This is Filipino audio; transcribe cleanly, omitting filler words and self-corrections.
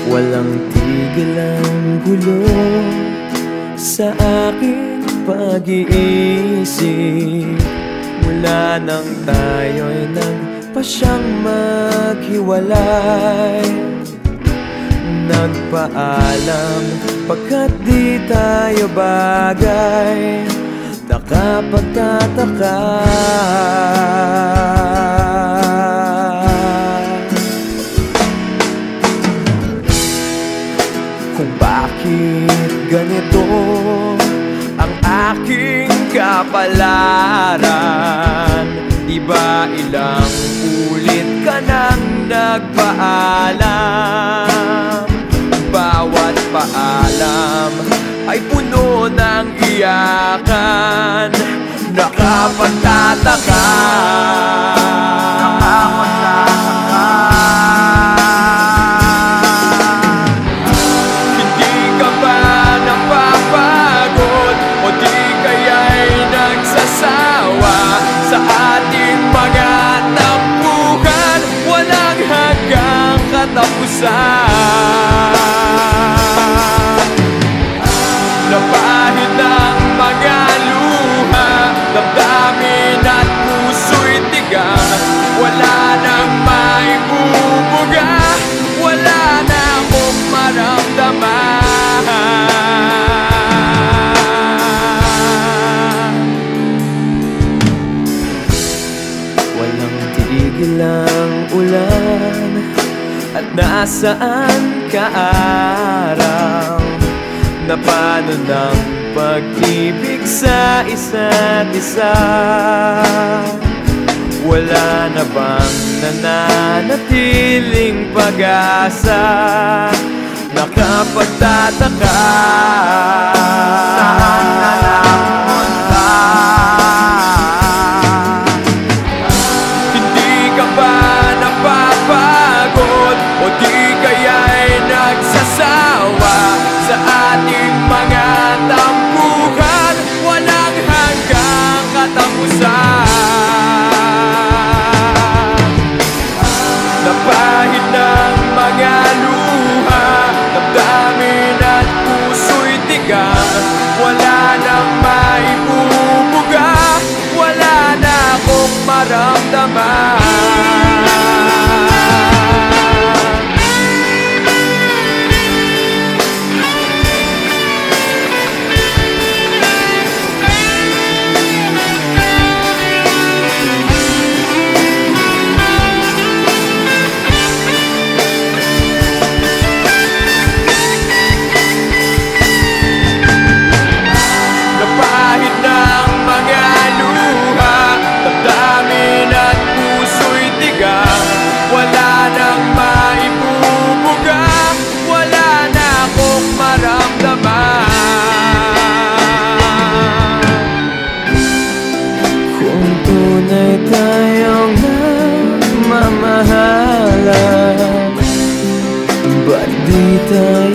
Walang tigil ang gulo sa aking pag-iisip. Mula nang tayo'y nagpasyang maghiwalay, nagpaalam pagkat di tayo bagay. Nakapagtataka kung bakit ganito ang aking kapalaran. Di ba ilang ulit ka nang nagpaalam? Bawat paalam ay puno ng iyakan. Nakapagtataka, hindi ka ba napapagod o di kaya'y nagsasawa sa ating mga tampuhan? Walang hanggang katapusan. Napahid ng mga luha, damdamin at puso'y tigang. Wala nang maibubuga, wala na akong maramdaman. Walang tigil ang ulan at nasaan ka araw. Na paano ng pag-ibig sa isa't isa? Wala na bang nananatiling pag-asa? Nakapagtataka, saan na napunta? Hindi ka ba napapagod o di kaya'y nagsasawa sa ating mga tampuhan? Walang hanggang katapusan. Napahid ng mga luha, damdamin at puso'y tigang. Wala nang maibubuga, wala na akong maramdaman. Kung tunay tayong nagmamahalan, ba't di tayo